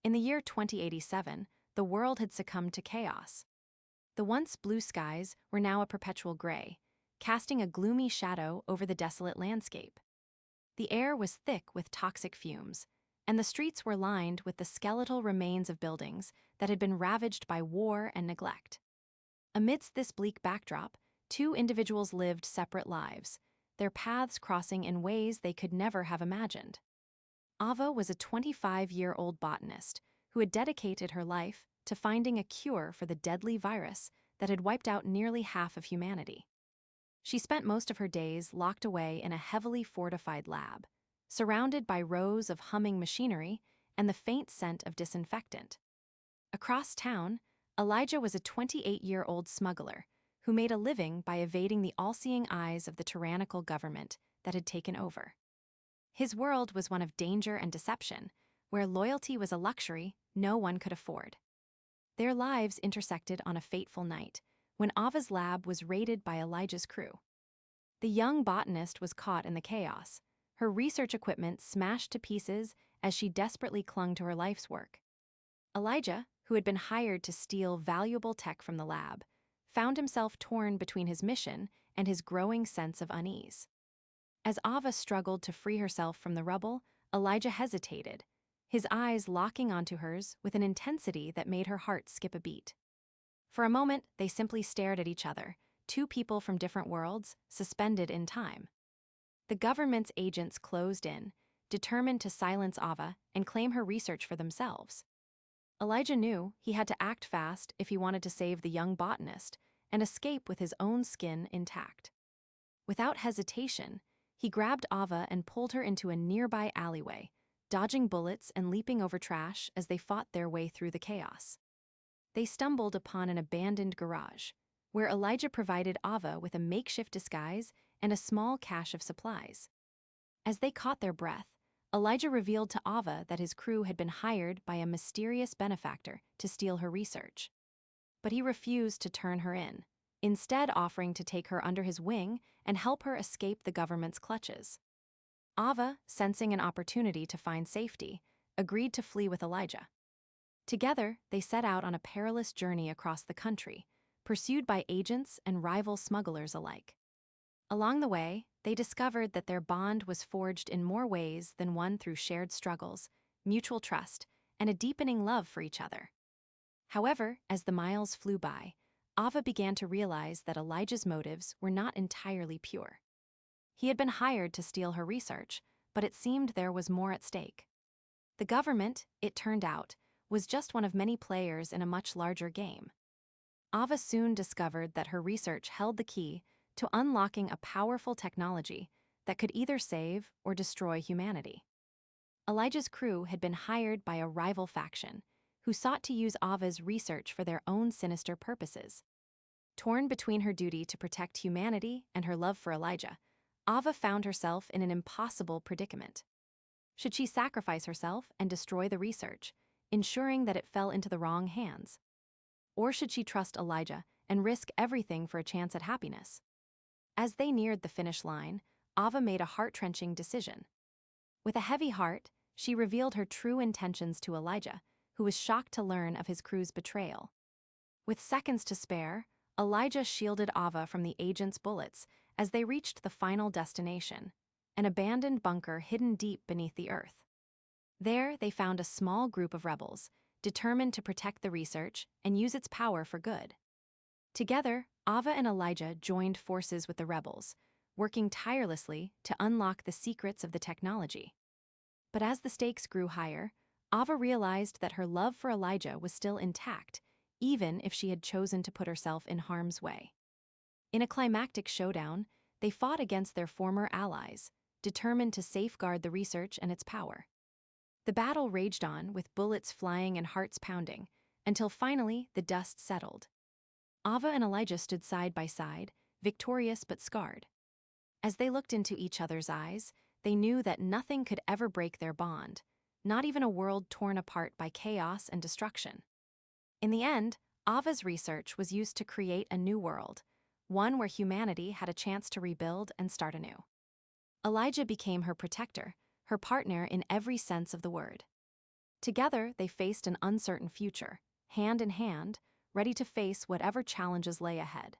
In the year 2087, the world had succumbed to chaos. The once blue skies were now a perpetual gray, casting a gloomy shadow over the desolate landscape. The air was thick with toxic fumes, and the streets were lined with the skeletal remains of buildings that had been ravaged by war and neglect. Amidst this bleak backdrop, two individuals lived separate lives, their paths crossing in ways they could never have imagined. Ava was a 25-year-old botanist who had dedicated her life to finding a cure for the deadly virus that had wiped out nearly half of humanity. She spent most of her days locked away in a heavily fortified lab, surrounded by rows of humming machinery and the faint scent of disinfectant. Across town, Elijah was a 28-year-old smuggler who made a living by evading the all-seeing eyes of the tyrannical government that had taken over. His world was one of danger and deception, where loyalty was a luxury no one could afford. Their lives intersected on a fateful night, when Ava's lab was raided by Elijah's crew. The young botanist was caught in the chaos, her research equipment smashed to pieces as she desperately clung to her life's work. Elijah, who had been hired to steal valuable tech from the lab, found himself torn between his mission and his growing sense of unease. As Ava struggled to free herself from the rubble, Elijah hesitated, his eyes locking onto hers with an intensity that made her heart skip a beat. For a moment, they simply stared at each other, two people from different worlds, suspended in time. The government's agents closed in, determined to silence Ava and claim her research for themselves. Elijah knew he had to act fast if he wanted to save the young botanist and escape with his own skin intact. Without hesitation, he grabbed Ava and pulled her into a nearby alleyway, dodging bullets and leaping over trash as they fought their way through the chaos. They stumbled upon an abandoned garage, where Elijah provided Ava with a makeshift disguise and a small cache of supplies. As they caught their breath, Elijah revealed to Ava that his crew had been hired by a mysterious benefactor to steal her research. But he refused to turn her in, instead offering to take her under his wing and help her escape the government's clutches. Ava, sensing an opportunity to find safety, agreed to flee with Elijah. Together, they set out on a perilous journey across the country, pursued by agents and rival smugglers alike. Along the way, they discovered that their bond was forged in more ways than one through shared struggles, mutual trust, and a deepening love for each other. However, as the miles flew by, Ava began to realize that Elijah's motives were not entirely pure. He had been hired to steal her research, but it seemed there was more at stake. The government, it turned out, was just one of many players in a much larger game. Ava soon discovered that her research held the key to unlocking a powerful technology that could either save or destroy humanity. Elijah's crew had been hired by a rival faction, who sought to use Ava's research for their own sinister purposes. Torn between her duty to protect humanity and her love for Elijah, Ava found herself in an impossible predicament. Should she sacrifice herself and destroy the research, ensuring that it fell into the wrong hands? Or should she trust Elijah and risk everything for a chance at happiness? As they neared the finish line, Ava made a heart-wrenching decision. With a heavy heart, she revealed her true intentions to Elijah, who was shocked to learn of his crew's betrayal. With seconds to spare, Elijah shielded Ava from the agent's bullets as they reached the final destination, an abandoned bunker hidden deep beneath the earth. There, they found a small group of rebels, determined to protect the research and use its power for good. Together, Ava and Elijah joined forces with the rebels, working tirelessly to unlock the secrets of the technology. But as the stakes grew higher, Ava realized that her love for Elijah was still intact, even if she had chosen to put herself in harm's way. In a climactic showdown, they fought against their former allies, determined to safeguard the research and its power. The battle raged on, with bullets flying and hearts pounding, until finally the dust settled. Ava and Elijah stood side by side, victorious but scarred. As they looked into each other's eyes, they knew that nothing could ever break their bond, not even a world torn apart by chaos and destruction. In the end, Ava's research was used to create a new world, one where humanity had a chance to rebuild and start anew. Elijah became her protector, her partner in every sense of the word. Together, they faced an uncertain future, hand in hand, ready to face whatever challenges lay ahead.